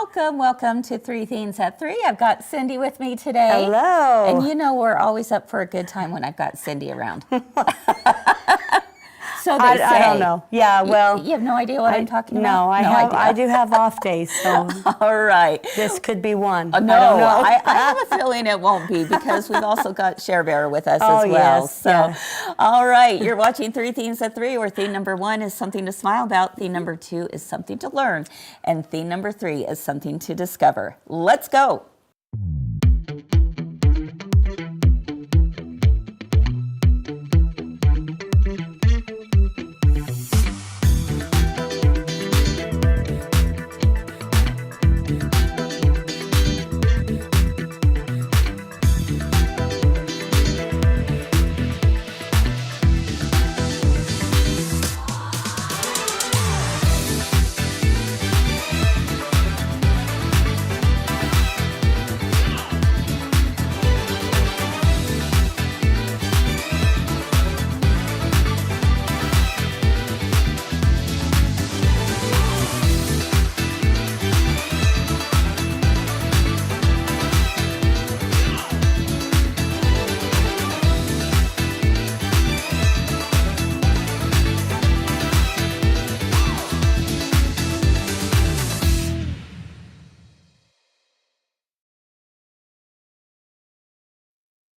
Welcome to Three Things at Three. I've got Cindy with me today. Hello. And you know we're always up for a good time when I've got Cindy around. So they say. I don't know. Yeah, well. You have no idea what I'm talking about? No, I do have off days, so. All right. This could be one. No, I don't know. I have a feeling it won't be because we've also got Cher Bear with us Oh, as well. yes, So, yes. All right, you're watching Three Things at Three, where theme number 1 is something to smile about, theme number 2 is something to learn, and theme number 3 is something to discover. Let's go.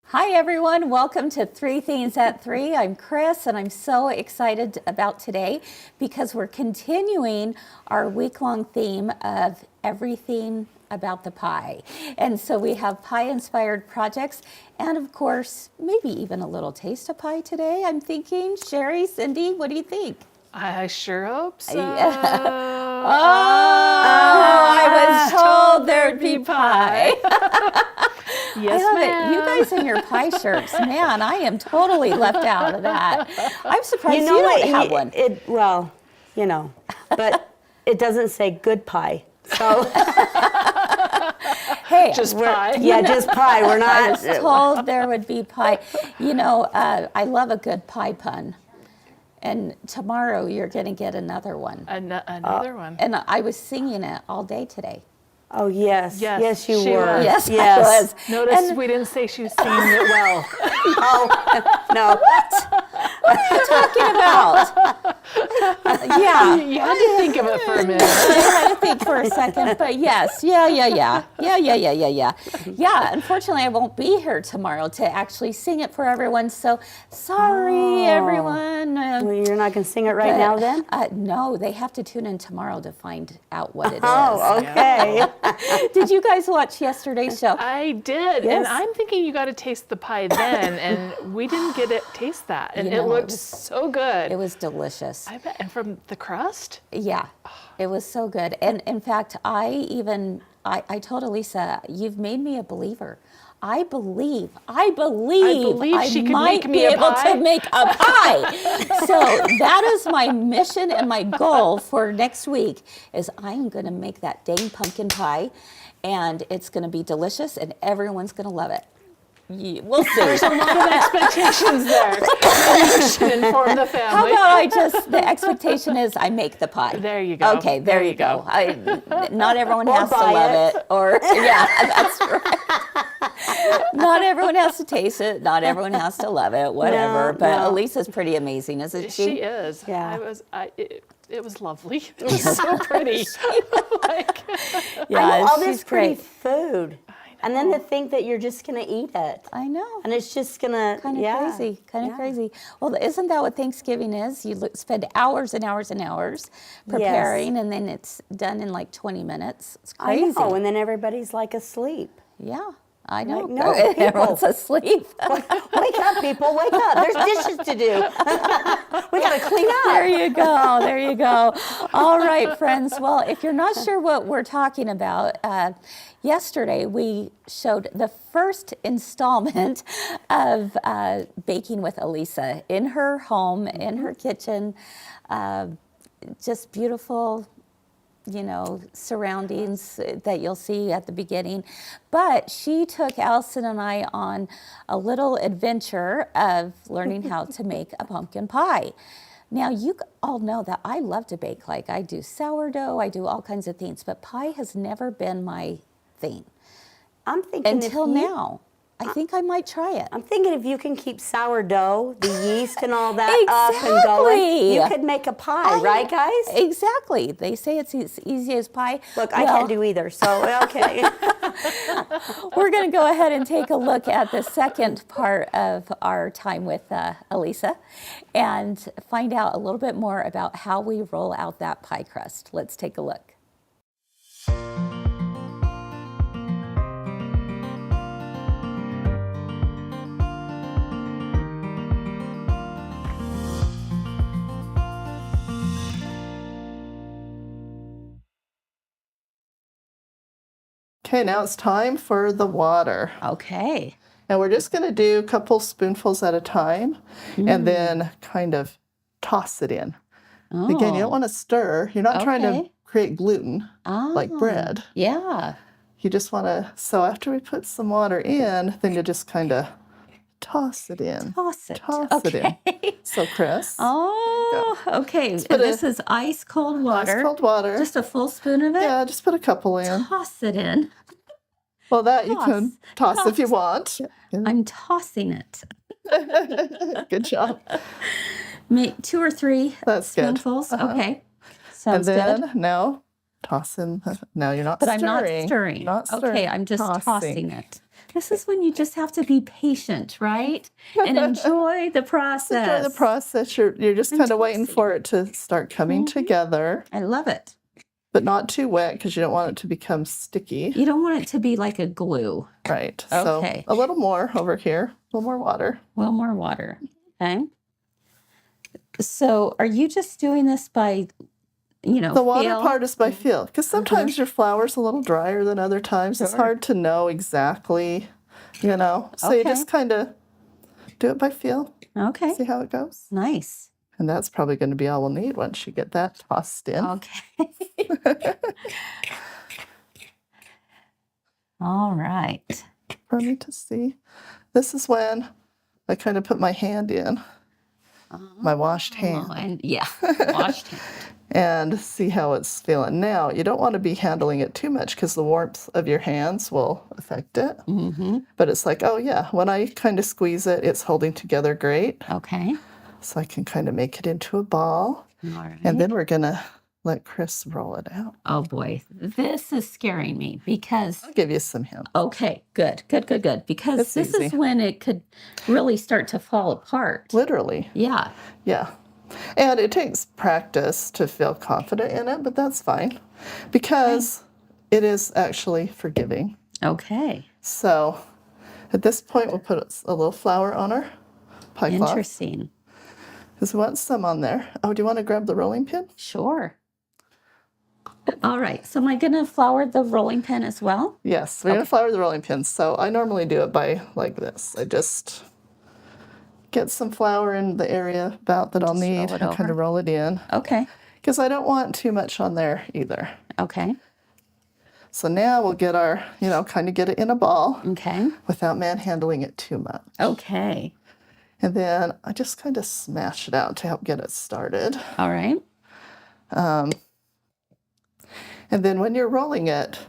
Hi everyone, welcome to Three Things at Three. I'm Kris and I'm so excited about today because we're continuing our week-long theme of everything about the pie. And so we have pie inspired projects and of course, maybe even a little taste of pie today. I'm thinking, Cheri, Cindy, what do you think? I sure hope so. Oh, I was told there'd be pie. Yes, I love ma'am. it. You guys in your pie shirts, man, I am totally left out of that. I'm surprised you don't have one. Well, you know, but it doesn't say good pie. So Hey, Just pie. yeah, just pie. We're I not. was told there would be pie. You know, I love a good pie pun. And tomorrow you're going to get another one. Another one. And I was singing it all day today. Oh yes, Yes, yes, you she were. was. Yes, yes. I was. Notice And- we didn't say she was singing it well. Oh no. What are you talking about? Yeah. You had to think of it for a minute. I had to think for a second, but yes, yeah. Yeah, unfortunately I won't be here tomorrow to actually sing it for everyone, so sorry everyone. Well, you're not going to sing it right now then? No, they have to tune in tomorrow to find out what it is. Oh, okay. Did you guys watch yesterday's show? I did, Yes. and I'm thinking you got to taste the pie then, and we didn't get to taste that, and You know, it looked so good. It was delicious. I bet, and from the crust? Yeah, it was so good. And in fact, I told Alissa, you've made me a believer. I believe I she could might make me be a able pie. to make a pie. So that is my mission and my goal for next week is I'm going to make that dang pumpkin pie and it's going to be delicious and everyone's going to love it. We'll see. There's a lot of expectations there. Maybe you should inform the How family. about the expectation is I make the pie. There you go. Okay, there you go. Not everyone has to buy love it. Or, yeah, that's right. Not everyone has to taste it. Not everyone has to love it, whatever. No, but no. Alyssa's pretty amazing, isn't she? She is. Yeah. It was lovely. It was so pretty. Yeah, I know, all she's this pretty great. food. And then to think that you're just going to eat it. I know. And it's just going to, Kind of crazy, kind of crazy. Well, isn't that what Thanksgiving is? You spend hours and hours and hours preparing, and then it's done in like 20 minutes. It's I crazy. know, and then everybody's like asleep. Yeah, I know. Like, no, people. Everyone's asleep. Wake up, people, wake up. There's dishes to do. We got to clean up. There you go. There you go. All right, friends. Well, if you're not sure what we're talking about, yesterday we showed the first installment of baking with Alissa in her home, in her kitchen. Just beautiful, surroundings that you'll see at the beginning. But she took Allison and I on a little adventure of learning how to make a pumpkin pie. Now, you all know that I love to bake. Like, I do sourdough, I do all kinds of things, but pie has never been my thing I'm thinking until now. I think I might try it. I'm thinking if you can keep sourdough, the yeast and all that up and going, Exactly. you could make a pie, right, guys? Exactly. They say it's as easy as pie. Look, I can't do either, so okay. We're going to go ahead and take a look at the second part of our time with Alissa and find out a little bit more about how we roll out that pie crust. Let's take a look. Okay, now it's time for the water. Okay. And we're just going to do a couple spoonfuls at a time and then kind of toss it in. Again, you don't want to stir. You're not trying to create gluten like bread. Yeah. You just want to, so after we put some water in, then you just kind of toss it in. Toss it. Toss it in. So, Kris. Oh, okay. This is ice cold water. Ice cold water. Just a full spoon of it? Yeah, just put a couple in. Toss it in. Well, that you can toss if you want. I'm tossing it. Good job. Make 2 or 3 That's good. spoonfuls. Okay. Sounds And then good. now toss in. Now you're not But stirring. I'm not stirring. Not stirring. Okay, I'm just tossing it. This is when you just have to be patient, right? And enjoy the process. Enjoy the process. You're just kind of waiting for it to start coming together, I love it. but not too wet because you don't want it to become sticky. You don't want it to be like a glue. Right. Okay. So a little more over here. A little more water. A little more water. Okay. So are you just doing this by, The water feel? part is by feel because sometimes your flour's a little drier than other times. It's hard to know exactly, So you just kind of do it by feel. Okay. See how it goes. Nice. And that's probably going to be all we'll need once you get that tossed in. Okay. All right. For me to see. This is when I kind of put my hand in, my washed hand, And washed hand. and see how it's feeling. Now, you don't want to be handling it too much because the warmth of your hands will affect it. Mm-hmm. But it's like, oh yeah, when I kind of squeeze it, it's holding together great. Okay. So I can kind of make it into a ball. All right. And then we're going to let Kris roll it out. Oh boy, this is scaring me because, I'll give you some hints. okay, good. Because It's this is easy. when it could really start to fall apart. Literally. Yeah. Yeah. And it takes practice to feel confident in it, but that's fine because it is actually forgiving. Okay. So at this point, we'll put a little flour on our pie cloth Interesting. because we want some on there. Oh, do you want to grab the rolling pin? Sure. All right. So am I going to flour the rolling pin as well? Yes, we're going to flour the rolling pin. So I normally do it by like this. I just get some flour in the area about that I'll need roll it and kind over. of roll it in Okay. because I don't want too much on there either. Okay. So now we'll get our, kind of get it in a ball Okay. without manhandling it too much. Okay. And then I just kind of smash it out to help get it started. All right. And then when you're rolling it,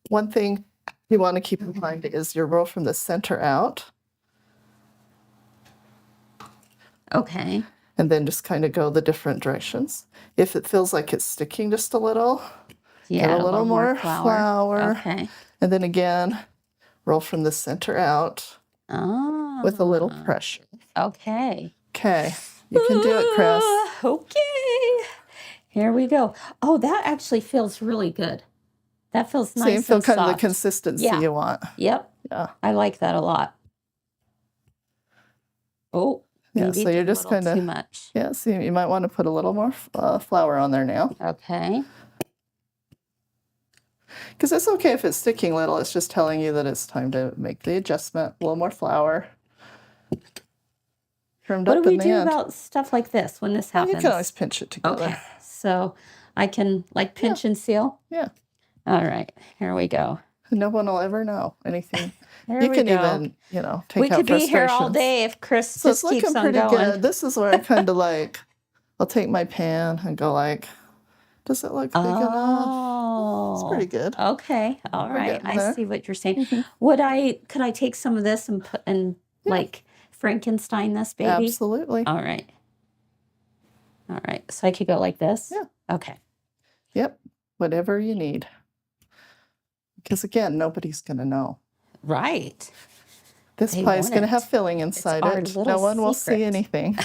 one thing you want to keep in mind is your roll from the center out Okay. and then just kind of go the different directions. If it feels like it's sticking just a little, Yeah. get a little more flour. Okay. And then again, roll from the center out Oh. with a little pressure. Okay. Okay, you can do it, Kris. Okay. Here we go. Oh, that actually feels really good. That feels So nice you feel and kind of the soft. consistency Yeah. you want. Yep. Yeah. I like that a lot. Oh, Yeah, maybe so you're a just little kind too of, much. yeah, so you might want to put a little more flour on there now. Okay. Because it's okay if it's sticking little, it's just telling you that it's time to make the adjustment. A little more flour. Trimmed What up do we in the do end. about stuff like this when this You happens? can always pinch it together. Okay. So I can like pinch and seal. Yeah. All right. Here we go. No one will ever know anything. There You we can go. even, take We out could be here all frustrations. day if Chris So it's just keeps looking on pretty going. good. This is where I kind of like I'll take my pan and go like, does it look big enough? Oh, It's pretty good. Okay, all right. getting I there. see what you're saying. Mm-hmm. Could I take some of this and put and like Frankenstein this baby? Absolutely. All right. All right. So I could go like this? Yeah. Okay. Yep. Whatever you need. Because again, nobody's going to know. Right. This They pie is want going to it. have filling inside our it. little No one will see secret. anything.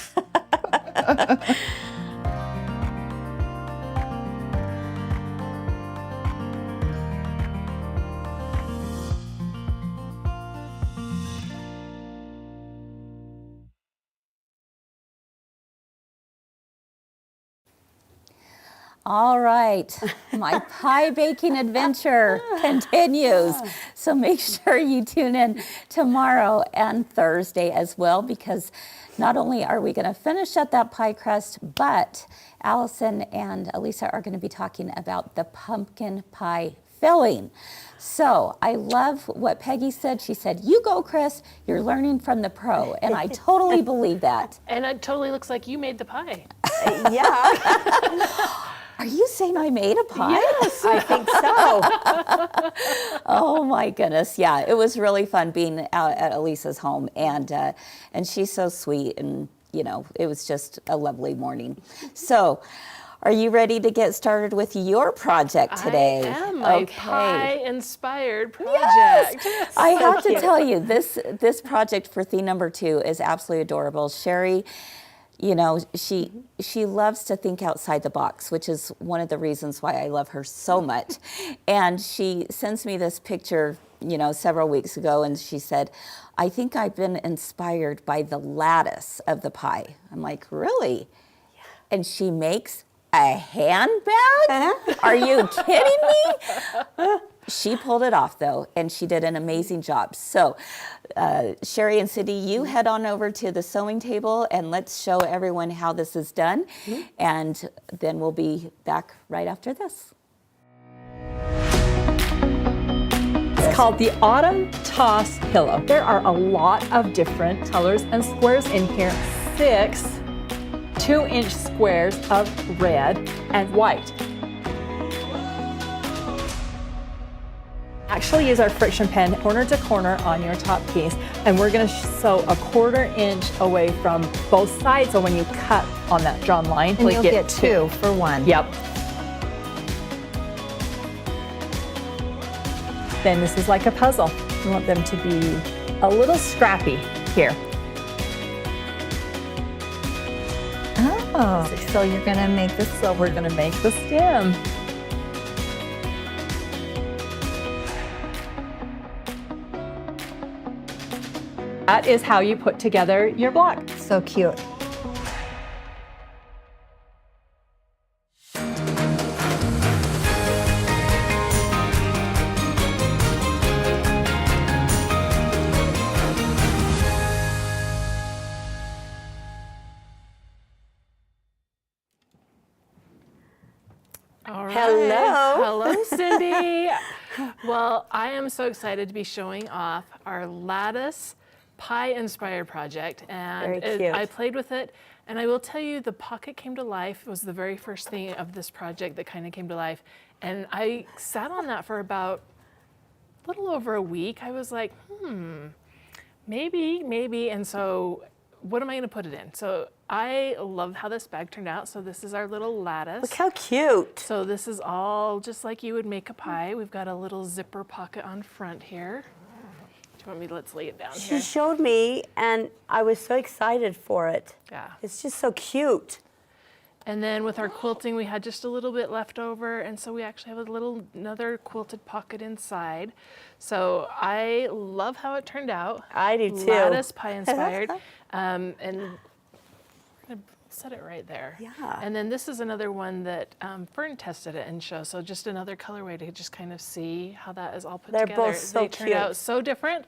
All right, my pie baking adventure continues. So make sure you tune in tomorrow and Thursday as well, because not only are we going to finish up that pie crust, but Allison and Alissa are going to be talking about the pumpkin pie filling. So I love what Peggy said. She said, "You go, Kris, you're learning from the pro." And I totally believe that. And it totally looks like you made the pie. Yeah, Are you saying I made a pie? yes, I think so. Oh my goodness, yeah, it was really fun being out at Alissa's home, and she's so sweet, and you know, it was just a lovely morning. So, are you ready to get started with your project today? I am my Okay. pie-inspired project. Yes. I have to cute. tell you, this project for theme number 2 is absolutely adorable. Cheri, you know, she loves to think outside the box, which is one of the reasons why I love her so much. And she sends me this picture, you know, several weeks ago, and she said, "I think I've been inspired by the lattice of the pie." I'm like, "Really?" And she makes a handbag? Are you kidding me? She pulled it off, though, and she did an amazing job. So, Cheri and Cindy, you head on over to the sewing table, and let's show everyone how this is done. And then we'll be back right after this. It's called the Autumn Toss Pillow. There are a lot of different colors and squares in here. 6 2-inch squares of red and white. Actually use our friction pen corner to corner on your top piece, and we're going to sew a 1/4 inch away from both sides, so when you cut on that drawn line, And we you'll get 2 for 1. Yep. Then this is like a puzzle. We want them to be a little scrappy here. Oh, so you're going to make this. So we're going to make the stem. That is how you put together your block. So cute. All right. Hello. Hello, Cindy. Well, I am so excited to be showing off our Lattice Pie Inspired project. And Very cute. I played with it, and I will tell you, the pocket came to life. It was the very first thing of this project that kind of came to life. And I sat on that for about a little over a week. I was like, maybe. And so what am I going to put it in? So I love how this bag turned out. So this is our little lattice. Look how cute. So this is all just like you would make a pie. We've got a little zipper pocket on front here. Do you want me to, let's lay it down She here. showed me, and I was so excited for it. Yeah. It's just so cute. And then with our quilting, we had just a little bit left over, and so we actually have another quilted pocket inside. So I love how it turned out. I do too. Lattice Pie Inspired. And we're gonna set it right there. Yeah. And then this is another one that Fern tested it and showed. So just another colorway to just kind of see how that is all put They're together. both so They turned cute. out so different,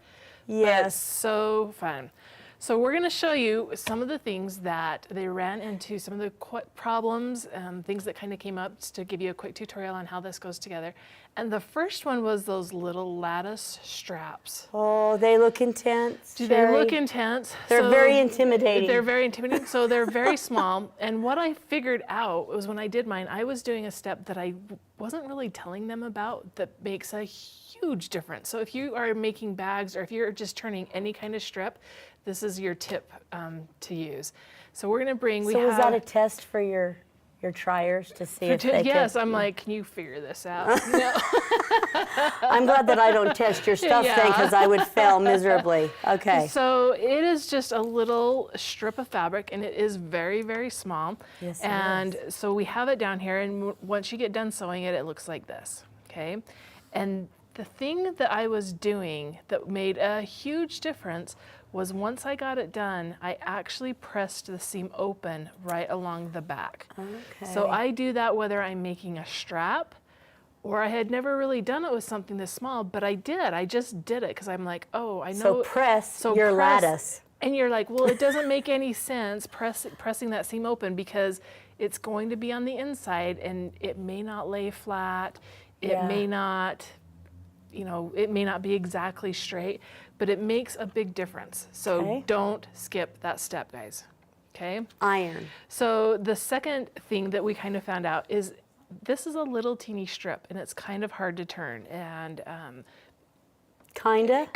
but Yes. so fun. So we're going to show you some of the things that they ran into, some of the problems, things that kind of came up to give you a quick tutorial on how this goes together. And the first one was those little lattice straps. Oh, they look intense. Do they look intense? They're very intimidating. They're very intimidating. So they're very small. And what I figured out was when I did mine, I was doing a step that I wasn't really telling them about that makes a huge difference. So if you are making bags or if you're just turning any kind of strip, this is your tip to use. So we're going to bring. So was that a test for your triers to see if they Yes, could? I'm like, can you figure this out? No. I'm glad that I don't test your stuff then, because I would fail miserably. Okay. So it is just a little strip of fabric, and it is very, very small. Yes, it and so we have it down here, and once you get done sewing it, it looks like this, okay? And the thing that I was doing that made a huge difference was once I got it done, I actually pressed the seam open right along the back. Okay. So I do that whether I'm making a strap, or I had never really done it with something this small, but I did. I just did it because I'm like, oh, I know. So press your lattice. And you're like, well, it doesn't make any sense pressing that seam open because it's going to be on the inside and it may not lay flat. It may not, it may not be exactly straight, but it makes a big difference. So don't skip that step, guys. Okay? Iron. So the second thing that we kind of found out is this is a little teeny strip and it's kind of hard to turn. And Kinda?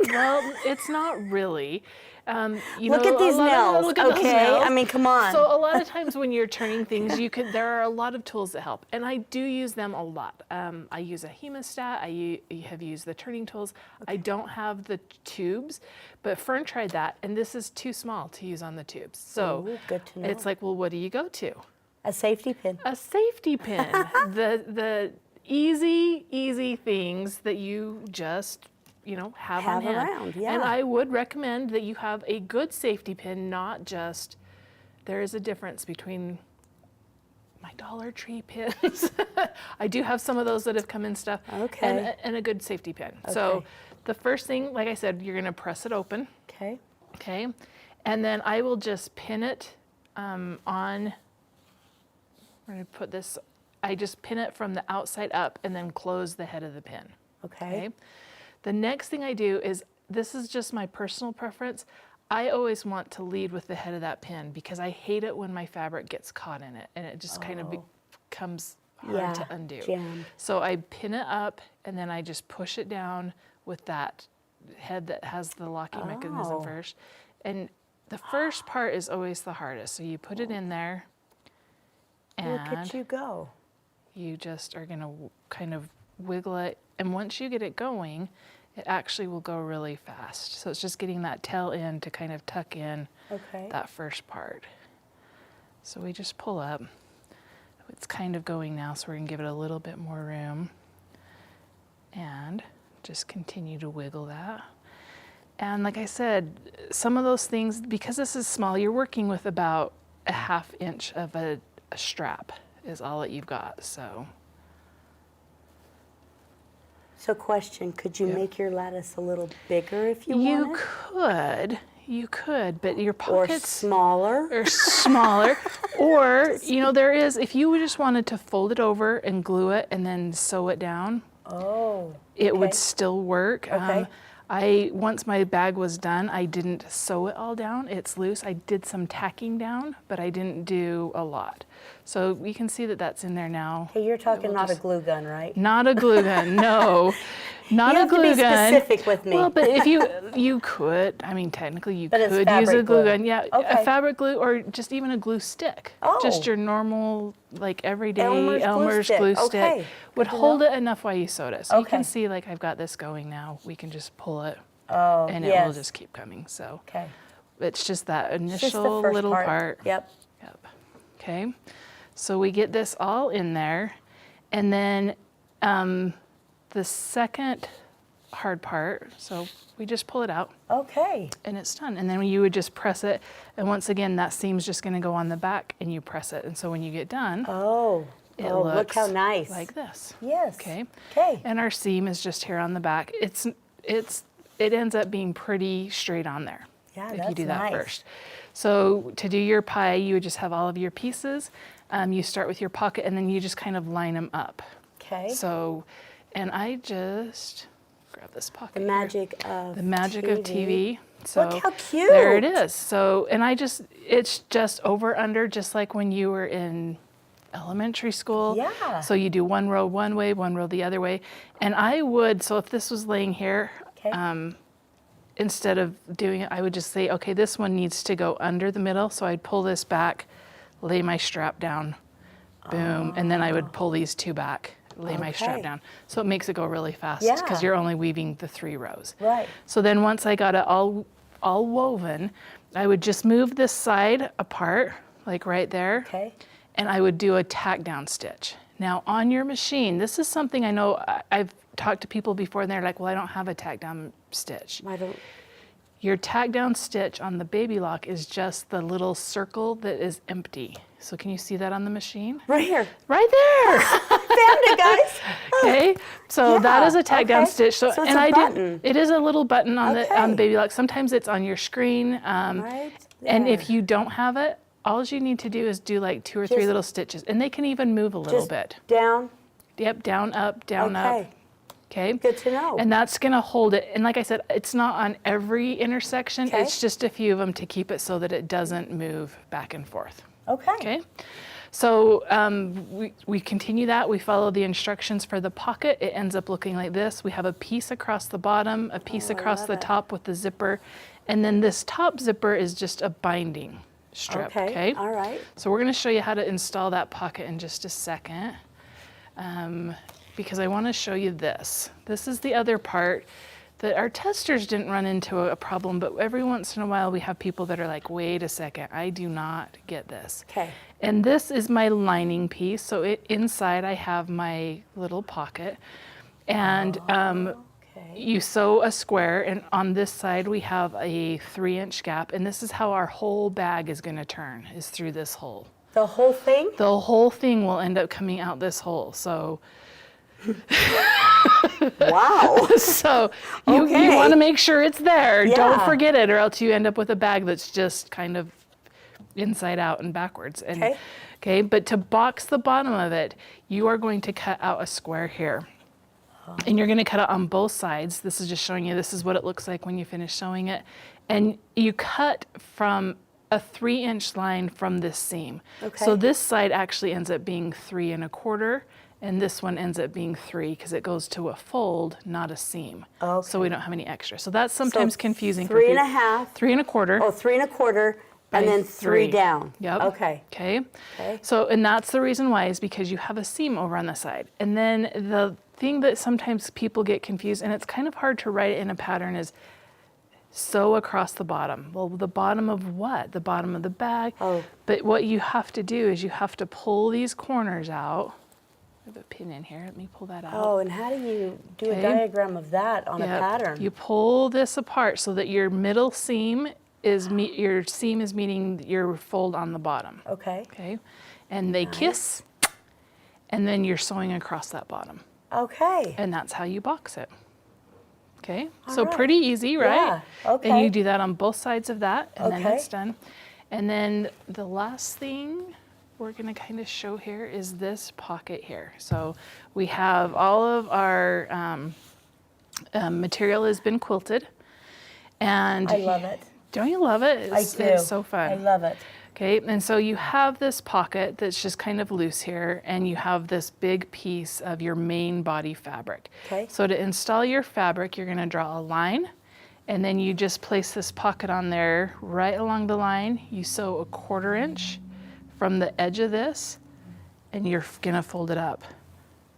well, it's not really. Look at these nails. Look at those okay, nails. I mean, come on. So a lot of times when you're turning things, there are a lot of tools that help, and I do use them a lot. I use a hemostat. I have used the turning tools. I don't have the tubes, but Fern tried that, and this is too small to use on the tubes. So Ooh, good to know. it's like, well, what do you go to? A safety pin. A safety pin. the easy things that you just have on hand. around, yeah. And I would recommend that you have a good safety pin, not just, there is a difference between my Dollar Tree pins. I do have some of those that have come in stuff. Okay. And a good safety pin. So the first thing, like I said, you're gonna press it open. Okay. Okay. And then I will just pin it on, we're gonna put this, I just pin it from the outside up and then close the head of the pin. Okay. The next thing I do is, this is just my personal preference, I always want to lead with the head of that pin because I hate it when my fabric gets caught in it and it just kind of becomes hard to undo. Jam. So I pin it up and then I just push it down with that head that has the locking mechanism first. And the first part is always the hardest. So you put it in there and Look at you go. you just are gonna kind of wiggle it. And once you get it going, it actually will go really fast. So it's just getting that tail end to kind of tuck in that first part. So we just pull up. It's kind of going now, so we're gonna give it a little bit more room. And just continue to wiggle that. And like I said, some of those things, because this is small, you're working with about a 1/2 inch of a strap is all that you've got, so. So question, could you make your lattice a little bigger if you wanted? You could, but your pockets. Or smaller? Or smaller. Or, there is, if you just wanted to fold it over and glue it and then sew it down, it would still work. Once my bag was done, I didn't sew it all down. It's loose. I did some tacking down, but I didn't do a lot. So you can see that that's in there now. Hey, you're talking not a glue gun, right? Not a glue gun, no. Not you a glue gun. You have to be specific with me. Well, but if you could, technically you but could use a glue gun. Yeah, a fabric glue or just even a glue stick. Just your normal, everyday Elmer's glue stick would hold it enough while you sewed it. So you can see, I've got this going now. We can just pull it and it will just keep coming. So it's just that initial little part. Yep. Okay. So we get this all in there, and then the second hard part, so we just pull it out. Okay. And it's done. And then you would just press it, and once again, that seam's just gonna go on the back, and you press it. And so when you get done, it looks look how nice. like this. Yes. Okay. Okay. And our seam is just here on the back. It ends up being pretty straight on there. Yeah, if that's you do that nice. first. So to do your pie, you would just have all of your pieces. You start with your pocket and then you just kind of line them up. Okay. So, and I just grab this pocket. The magic of The magic TV. of TV. So Look how cute. there it is. So, and it's just over under, just like when you were in elementary school. Yeah. So you do one row one way, one row the other way. And I would, so if this was laying here, Okay. instead of doing it, I would just say, okay, this one needs to go under the middle. So I'd pull this back, lay my strap down, boom. And then I would pull these two back, lay my strap Okay. down. So it makes it go really fast Yeah. because you're only weaving the 3 rows. Right. So then once I got it all woven, I would just move this side apart, like right there. Okay. And I would do a tack down stitch. Now on your machine, this is something I know I've talked to people before and they're like, well, I don't have a tack down stitch. I don't. Your tack down stitch on the baby lock is just the little circle that is empty. So can you see that on the machine? Right here. Right there. Found it, guys. Okay, so that is a tack down okay. stitch. So it's and a I button. it is a little button on the Okay. baby lock. Sometimes it's on your screen. Right And if there. you don't have it, all you need to do is do like 2 or 3 Just- little stitches, and they can even move a little Just bit. down. Yep, down, up, down, Okay. up. Okay. Good to know. And that's gonna hold it. And like I said, it's not on every intersection. Okay. It's just a few of them to keep it so that it doesn't move back and forth. Okay. Okay. So we continue that. We follow the instructions for the pocket. It ends up looking like this. We have a piece across the bottom, a piece across the top with the zipper, and then this top zipper is just a binding strip. Okay. All right. So we're going to show you how to install that pocket in just a second, because I want to show you this. This is the other part that our testers didn't run into a problem, but every once in a while we have people that are like, wait a second, I do not get this. Okay. And this is my lining piece. So inside I have my little pocket. And Okay. you sew a square, and on this side we have a 3-inch gap, and this is how our whole bag is going to turn, is through this hole. The whole thing? The whole thing will end up coming out this hole. So Wow. so you Okay. want to make sure it's there. Don't Yeah. forget it, or else you end up with a bag that's just kind of inside out and backwards. And, Okay. okay, but to box the bottom of it, you are going to cut out a square here. And you're going to cut it on both sides. This is just showing you this is what it looks like when you finish sewing it. And you cut from a 3-inch line from this seam. Okay. So this side actually ends up being 3 1/4, and this one ends up being 3 because it goes to a fold, not a seam. Okay. So we don't have any extra. So that's sometimes confusing. for 3 people. 1/2. 3 1/4. Oh, 3 1/4, by and then 3 down. Yep. Okay. Okay. Okay. So, and that's the reason why, is because you have a seam over on the side. And then the thing that sometimes people get confused, and it's kind of hard to write it in a pattern, is sew across the bottom. Well, the bottom of what? The bottom of the bag. Oh. But what you have to do is you have to pull these corners out. I have a pin in here. Let me pull that out. Oh, and how do you do Okay. a diagram of that on a Yep. pattern? You pull this apart so that your middle seam is your seam is meeting your fold on the bottom. Okay. Okay, and they kiss, and then you're sewing across that bottom, Okay. and that's how you box it. Okay, so right. pretty easy, right? Yeah, okay. And you do that on both sides of that, and then Okay. it's done. And then the last thing we're going to kind of show here is this pocket here. So we have all of our material has been quilted, and I love it. Don't you love it? I It's, do. It's so fun. I love it. Okay, and so you have this pocket that's just kind of loose here, and you have this big piece of your main body fabric. Okay. So to install your fabric, you're going to draw a line, and then you just place this pocket on there right along the line. You sew a 1/4 inch from the edge of this, and you're going to fold it up.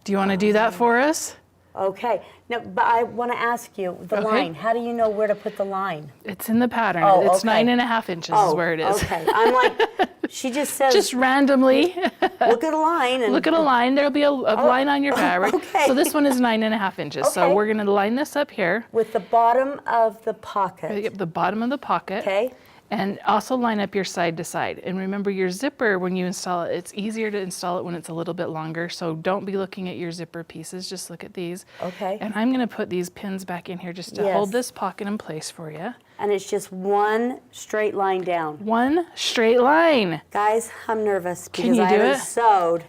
Do you want to do that for us? Okay. Now, but I want to ask you, the Okay. line, how do you know where to put the line? It's in the pattern. Oh, It's okay. 9.5 inches is where it is. Okay. I'm like, she just says, Just randomly. look at a line and Look at a line. There'll be a line on your fabric. okay. So this one is 9.5 inches. So Okay. we're going to line this up here, with the bottom of the pocket. the bottom of the pocket. Okay. And also line up your side to side. And remember your zipper, when you install it, it's easier to install it when it's a little bit longer. So don't be looking at your zipper pieces, just look at these. Okay. And I'm gonna put these pins back in here just to hold this pocket in place for you. And it's just one straight line down. One straight line. Guys, I'm nervous Can because you I do haven't it? sewed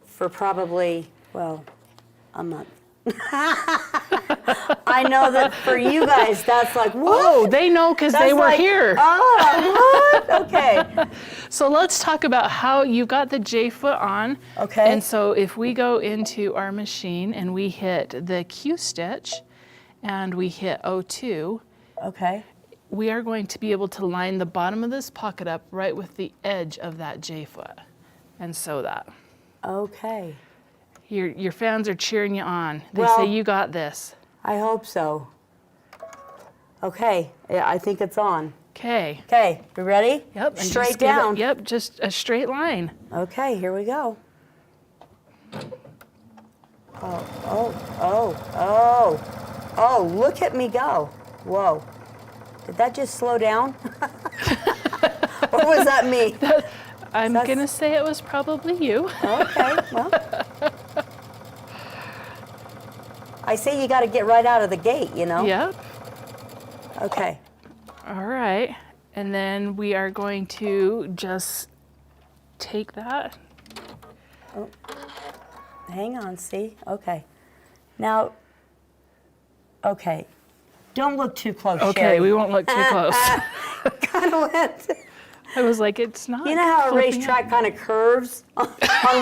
for probably, well, a month. I know that for you guys, that's like, what? Oh, they know because they were like, here. Oh, what? Okay. So let's talk about how you got the J-foot on. Okay. And so if we go into our machine and we hit the Q stitch and we hit O2, Okay. we are going to be able to line the bottom of this pocket up right with the edge of that J-foot and sew that. Okay. Your fans are cheering you on. They Well, say you got this. I hope so. Okay. Yeah, I think it's on. Okay. Okay. You ready? Yep. and Straight just give it- down. Yep, just a straight line. Okay, here we go. Oh, look at me go. Whoa. Did that just slow down? Or was that me? I'm going to say it was probably you. Okay, well. I say you got to get right out of the gate, you know? Yep. Okay. All right. And then we are going to just take that. Hang on, see? Okay. Now, okay. Don't look too close, Okay, Cheri. we won't look too close. Kind of went. I was like, it's not. You know how a flipping racetrack kind of curves on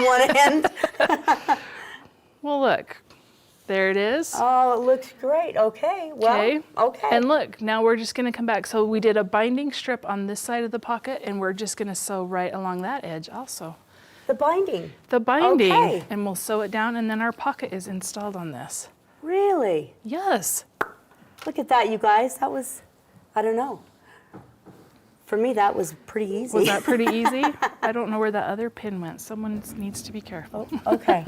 one end? up. Well, look. There it is. Oh, it looks great. Okay. Well, okay. And look, now we're just going to come back. So we did a binding strip on this side of the pocket, and we're just going to sew right along that edge also. The binding. The binding. Okay. And we'll sew it down, and then our pocket is installed on this. Really? Yes. Look at that, you guys. That was, I don't know. For me, that was pretty easy. Was that pretty easy? I don't know where that other pin went. Someone needs to be careful. Okay.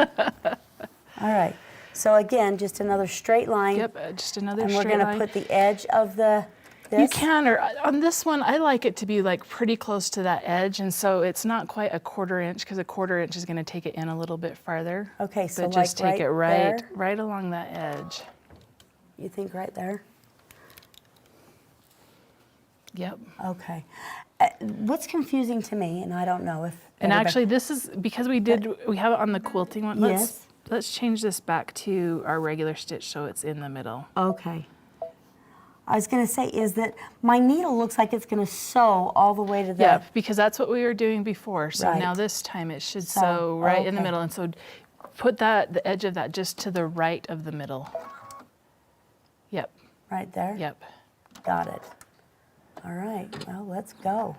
All right. So again, just another straight line. Yep, just another And straight we're going line. to put the edge of this. You can, or on this one, I like it to be like pretty close to that edge, and so it's not quite a 1/4 inch, because a 1/4 inch is going to take it in a little bit farther. Okay, so but just like take it right there? right along that edge. You think right there? Yep. Okay. What's confusing to me, and I don't know if. And everybody- actually, this is because we have it on the quilting one. Yes. Let's change this back to our regular stitch so it's in the middle. Okay. I was going to say, is that my needle looks like it's going to sew all the way to the. Yeah, because that's what we were doing before. So Right. now this time it should So, sew right in the okay. middle. And so put the edge of that just to the right of the middle. Yep, Right there? yep. Got it. All right. Well, let's go.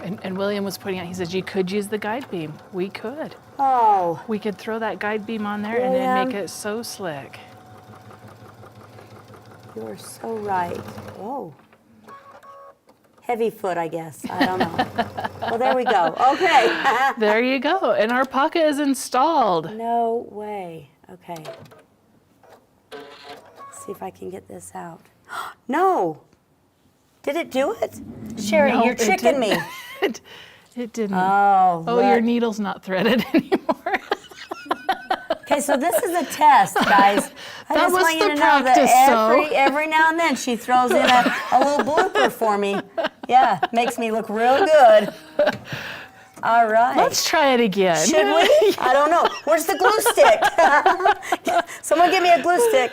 And William was pointing out, he says, you could use the guide beam. We could. Oh, We could throw that guide beam on there and then William. make it so slick. you are so right. Whoa. Heavy foot, I guess. I don't know. Well, there we go. Okay. There you go. And our pocket is installed. No way. Okay. See if I can get this out. No. Did it do it? Cheri, No, you're it tricking me. didn't. It didn't. Oh, Oh, your needle's not threaded anymore. Okay, so this is a test, guys. I That just was want you the to know practice, that every now and then she throws in a little blooper for me. Yeah, makes me look real good. All right. Let's try it again. Should we? I don't know. Where's the glue stick? Someone give me a glue stick.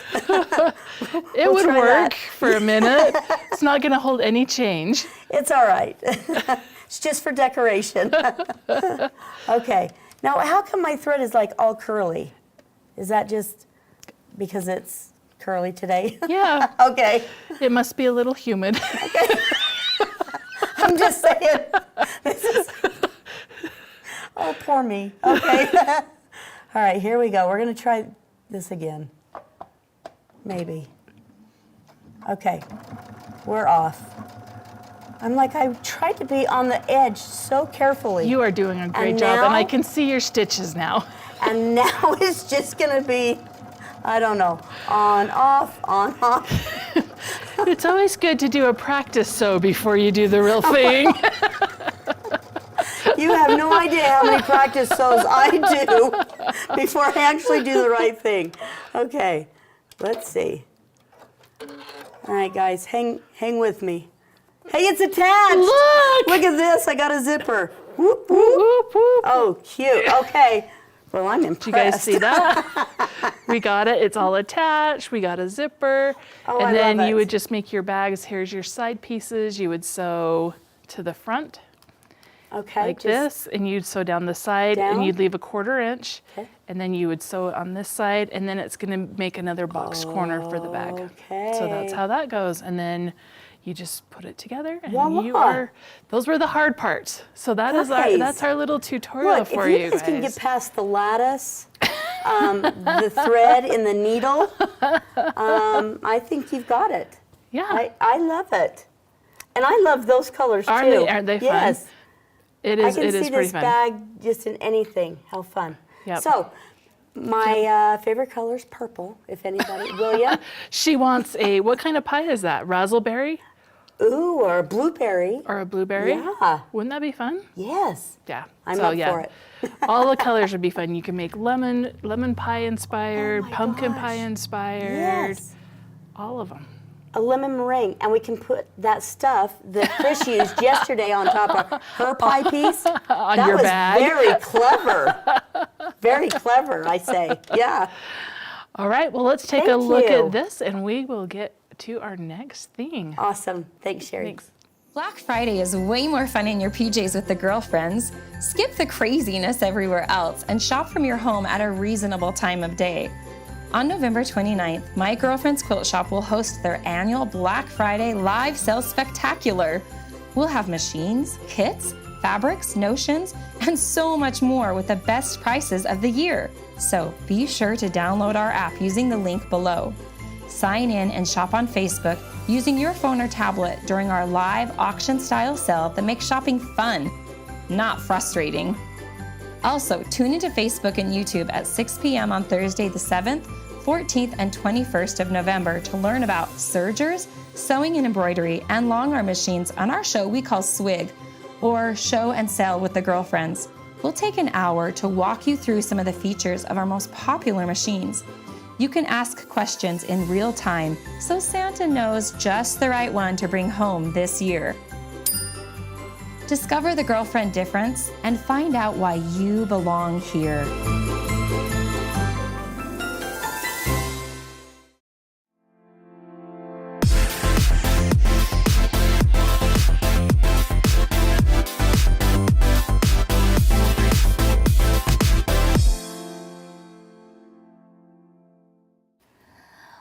It would try work that. for a minute. It's not going to hold any change. It's all right. It's just for decoration. Okay. Now, how come my thread is like all curly? Is that just because it's curly today? Yeah, Okay. it must be a little humid. I'm just saying. This is. Oh, poor me. Okay. All right, here we go. We're going to try this again. Maybe. Okay. We're off. I'm like, I tried to be on the edge so carefully. You are doing a great And job, and I now- can see your stitches now. And now it's just gonna be, I don't know, on, off, on, off. It's always good to do a practice sew before you do the real thing. You have no idea how many practice sews I do before I actually do the right thing. Okay, let's see. All right, guys, hang with me. Hey, it's attached. Look at this. I got a zipper. Whoop, whoop. Whoop, whoop. Oh, cute. Okay. Well, I'm impressed. Did you guys see that? We got it. It's all attached. We got a zipper. Oh, and I then love you it. would just make your bags. Here's your side pieces. You would sew to the front Okay. like this, and you'd sew down the side, Down? and you'd leave a 1/4 inch. Okay. And then you would sew it on this side, and then it's going to make another box corner for the bag. So that's how that goes. And then you just put it together, and you Voila. are. Those were the hard parts. So that is Guys. that's our little tutorial Look, for if you you guys guys. can get past the lattice, the thread in the needle, I think you've got it. Yeah. I love it. And I love those colors too. Aren't they fun? Yes. It I is. can It see is pretty this fun. bag just in anything. How fun. Yep. So, my favorite color is purple, if anybody. Will ya? She wants a, what kind of pie is that? Raspberry Ooh, or a blueberry. or a blueberry? Yeah. Wouldn't that be fun? Yes. Yeah. I'm so, up yeah. for it. All the colors would be fun. You can make lemon pie inspired, Oh my pumpkin gosh. pie inspired, Yes. all of them. A lemon meringue, and we can put that stuff that Kris used yesterday on top of her pie piece. On that your was bag. very clever. Very clever, I say. Yeah. All right, well, let's take a Thank look you. at this, and we will get to our next thing. Awesome. Thanks, Cheri. Thanks. Black Friday is way more fun in your PJs with the girlfriends. Skip the craziness everywhere else and shop from your home at a reasonable time of day. On November 29th, My Girlfriend's Quilt Shop will host their annual Black Friday live sales spectacular. We'll have machines, kits, fabrics, notions, and so much more with the best prices of the year. So be sure to download our app using the link below. Sign in and shop on Facebook using your phone or tablet during our live auction-style sale that makes shopping fun, not frustrating. Also, tune into Facebook and YouTube at 6 p.m. on Thursday the 7th, 14th, and 21st of November to learn about sergers, sewing and embroidery, and long arm machines on our show we call Swig, or Show and Sell with the Girlfriends. We'll take an hour to walk you through some of the features of our most popular machines. You can ask questions in real time so Santa knows just the right one to bring home this year. Discover the girlfriend difference and find out why you belong here.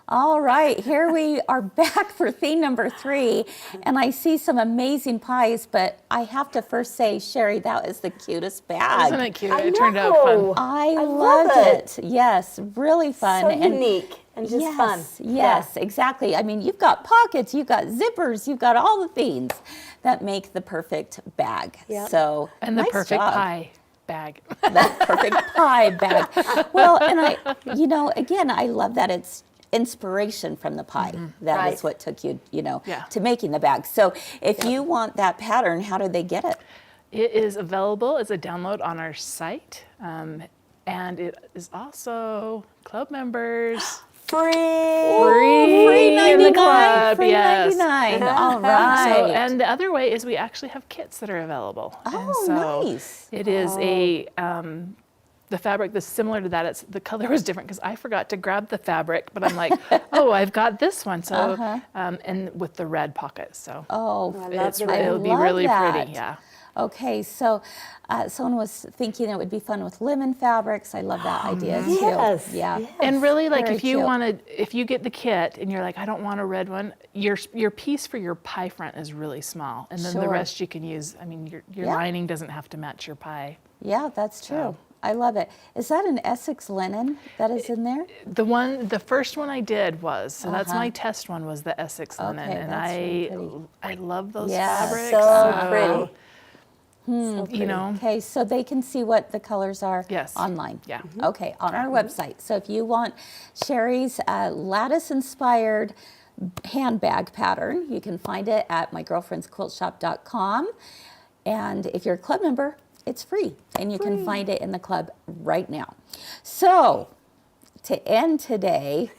All right, here we are back for theme number 3, and I see some amazing pies, but I have to first say, Cheri, that is the cutest bag. Isn't it cute? I It turned out know. fun. I love loved it. it. Yes, really fun. So unique and just yes, fun. Yes, exactly. I mean, you've got pockets, you've got zippers, you've got all the things that make the perfect bag. Yep. So, And the nice perfect job. pie bag. That perfect pie bag. Well, and again, I love that it's inspiration from the pie. That Right. is what took you, Yeah. to making the bag. So if you want that pattern, how do they get it? It is available as a download on our site, and it is also club members. Free. Free in the club, free yes. 99. All So, right. and the other way is we actually have kits that are available. Oh, and so nice. It is the fabric that's similar to that. The color was different because I forgot to grab the fabric, but I'm like, oh, I've got this one. So, and with the red pockets. So Oh, it'll be love really that. pretty. Yeah. Okay, so someone was thinking it would be fun with linen fabrics. I love that idea too. Yes, Yeah. yes. And really, like, Very if you cute. if you get the kit and you're like, I don't want a red one, your piece for your pie front is really small, and then the Sure. rest you can use. I mean, your Yeah. lining doesn't have to match your pie. Yeah, that's true. I love it. Is that an Essex linen that is in there? The first one I did was, so that's my test one, was the Essex linen, and that's really pretty. I love those Yeah, fabrics. So pretty. You know, Okay, so they can see what the colors are Yes. online. Yeah. Okay, on our website. So if you want Cheri's lattice inspired handbag pattern, you can find it at mygirlfriendsquiltshop.com. And if you're a club member, it's free, and you can find it in the club right now. So to end today,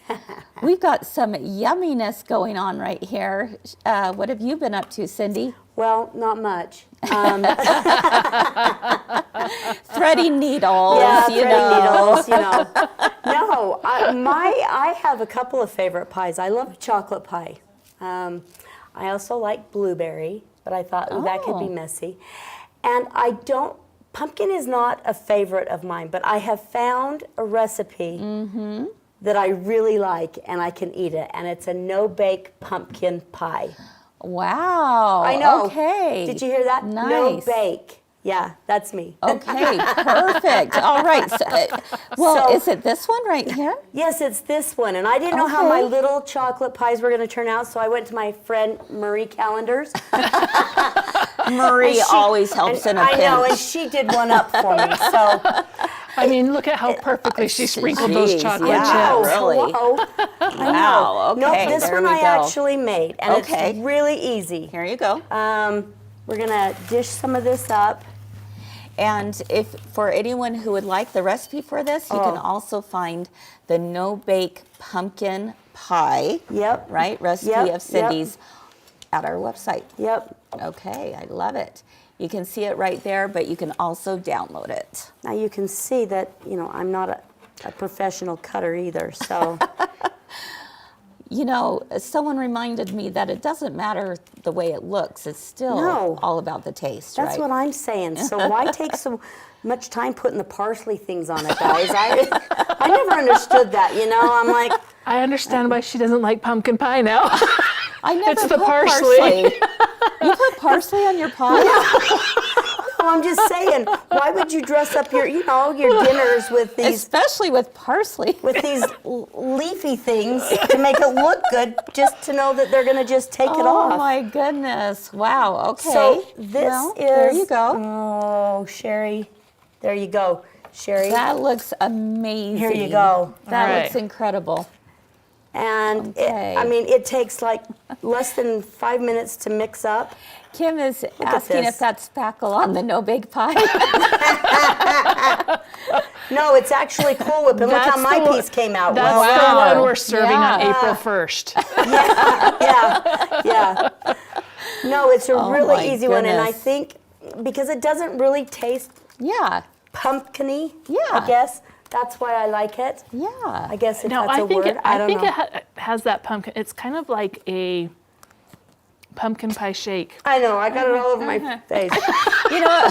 we've got some yumminess going on right here. What have you been up to, Cindy? Well, not much. Threading needles, Yeah, you threading know. needles, you know. No, I have a couple of favorite pies. I love chocolate pie. I also like blueberry, but I thought that could be messy. And pumpkin is not a favorite of mine, but I have found a recipe that I really like, and I can eat it, and it's a no-bake pumpkin pie. Wow. I know. Okay. Did you hear that? Nice. No bake. Yeah, that's me. Okay, perfect. All right. So, is it this one right here? Yes, it's this one. And I didn't know how my Okay. little chocolate pies were going to turn out, so I went to my friend Marie Callender's. Marie always helps in a I pinch. know, and she did one up for me. So, I mean, look at how perfectly she sprinkled those Geez, chocolate yeah. chips. Really? Hello. Wow. Okay. Nope, this there one we I go. actually made, and Okay. it's really easy. Here you go. We're going to dish some of this up. And if for anyone who would like the recipe for this, you can also find the no-bake pumpkin pie. Yep. Right? Recipe Yep, of yep. Cindy's at our website. Yep. Okay, I love it. You can see it right there, but you can also download it. Now you can see that, I'm not a professional cutter either, so. You know, someone reminded me that it doesn't matter the way it looks. It's still No. all about the taste, That's right? what I'm saying. So why take so much time putting the parsley things on it, guys? I never understood that, I'm like, I understand why she doesn't like pumpkin pie now. I never It's the put parsley. You put parsley on your pie? no, I'm just saying, why would you dress up your dinners with these Especially with parsley. leafy things to make it look good, just to know that they're going to just take it off? Oh my goodness. Wow. Okay. So this well, is, there you go. Oh, Cheri, there you go, Cheri. That looks amazing. Here you go. That All right. looks incredible. And Okay. it takes like less than 5 minutes to mix up. Kim is at asking this. if that's spackle on the no-bake pie. No, it's actually Cool Whip, and look how That's my the one- piece came out. That's Wow. the one we're serving on Yeah. April 1st. Yeah. No, it's a Oh my really easy one, and I goodness. think because it doesn't really taste Yeah. pumpkin-y, Yeah. I guess that's why I like it. Yeah. I guess if No, that's I a think word. I don't think know. it has that pumpkin. It's kind of like a pumpkin pie shake. I know. I got it all over my face. You know,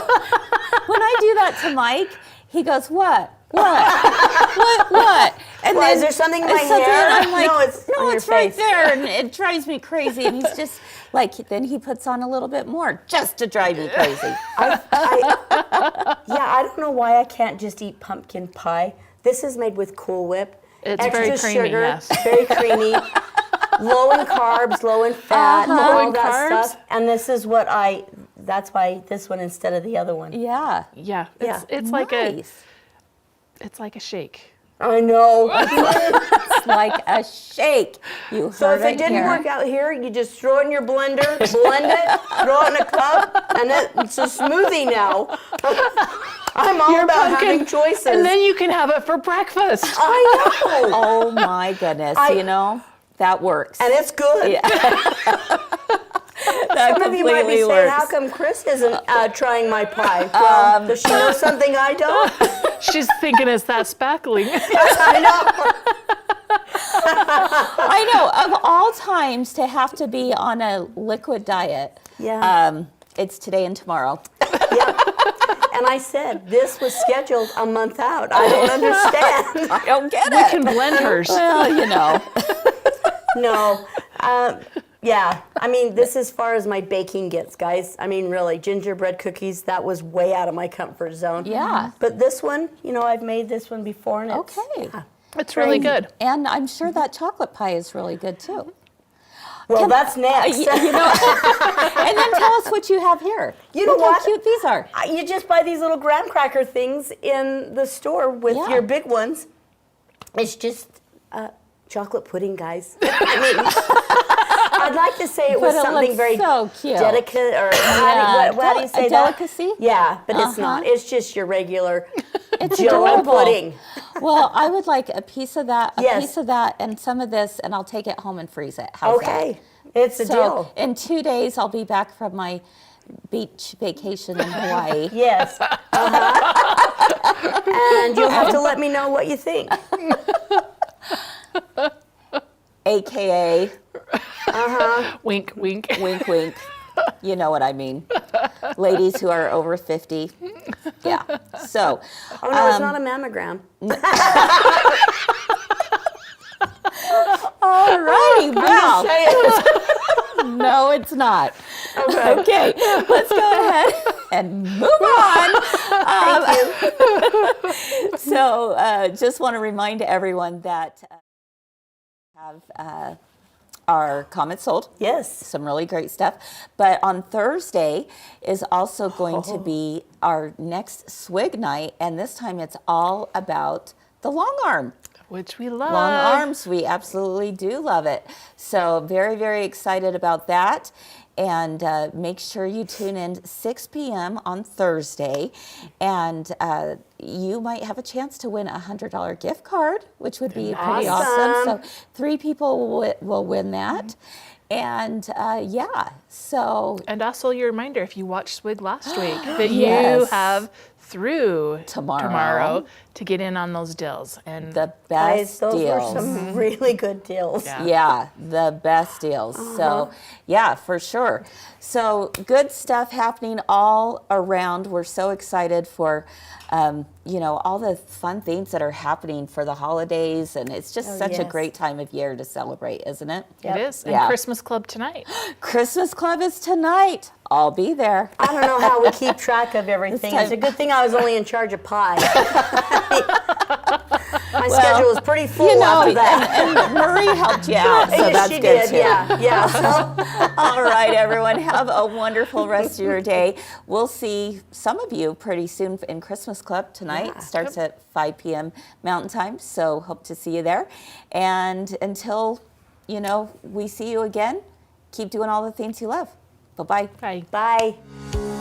when I do that to Mike, he goes, "What? What?" And Why, is there something in my so then hair? I'm like, No, it's on your it's right face." there, and it drives me crazy. And he's just like, then he puts on a little bit more just to drive me crazy. I don't know why I can't just eat pumpkin pie. This is made with Cool Whip. It's Extra very creamy, sugar, yes. very creamy, low in carbs, low in fat, Low all in that carbs. stuff. And this is that's why this one instead of the other one. Yeah. Yeah, Yeah. it's Nice. it's like a shake. I know. It's like a shake. You So heard if it didn't here. work out here, you just throw it in your blender, blend it, throw it in a cup, and it's a smoothie now. I'm all about having choices. And then you can have it for breakfast. I know. Oh my goodness. You know, that works. And it's good. Yeah. That Some of you might be completely saying, works. how come Kris isn't trying my pie? Well, does she know something I don't? She's thinking it's that spackling. I know. I know, of all times to have to be on a liquid diet, Yeah. it's today and tomorrow. And I said, this was scheduled a month out. I don't understand. I don't get We it. can blend hers. Well, you know. No. Yeah, I mean, this as far as my baking gets, guys. I mean, really, gingerbread cookies, that was way out of my comfort zone. Yeah. But this one, you know, I've made this one before, and it's, Okay. yeah. It's really good. And I'm sure that chocolate pie is really good too. Well, that's next. You know, and then tell us what you have here. You know Look what? how cute these are. You just buy these little graham cracker things in the store with Yeah. your big ones. It's just chocolate pudding, guys. I mean, I'd like to say it was But it something looks very so cute. delicate, or Yeah, how do you say a that? delicacy? Yeah, but it's not. It's just your regular It's Jell-O adorable. pudding. Well, I would like a piece of that, Yes. piece of that, and some of this, and I'll take it home and freeze it. How's Okay, it's a that? So deal. in 2 days, I'll be back from my beach vacation in Hawaii. Yes. And you'll have to let me know what you think. AKA Wink, wink. wink, wink. You know what I mean. Ladies who are over 50. Yeah. So, Oh no, it's not a mammogram. all righty. Wow. Say it. No, it's not. Okay, let's go ahead and move on. So, just want to remind everyone that have our comments sold. Yes. Some really great stuff. But on Thursday is also going to be our next swig night, and this time it's all about the long arm. Which we love. Long arms, we absolutely do love it. So very, very excited about that. And make sure you tune in 6 p.m. on Thursday. And you might have a chance to win a $100 gift card, which would be pretty awesome. So 3 people will win that. And yeah, so. And also your reminder, if you watched Swig last week, that Yes. you have through Tomorrow to get in on those deals. And the Guys, best those deals. were some really good deals. Yeah. Yeah, the best deals. So, yeah, for sure. So, good stuff happening all around. We're so excited for, you know, all the fun things that are happening for the holidays. And it's just such a yes. great time of year to celebrate, isn't it? it is. And Yeah. Christmas Club tonight. Christmas Club is tonight. I'll be there. I don't know how we keep track of everything. time- It's a good thing I was only in charge of pie. My schedule was pretty full You know, after that. and Marie helped you out, so Yes, that's she good did. too. Yeah. So, All right, everyone, have a wonderful rest of your day. We'll see some of you pretty soon in Christmas Club tonight. Starts at 5 p.m. Mountain Time, so hope to see you there. And until, you know, we see you again, keep doing all the things you love. Bye-bye. Bye. bye.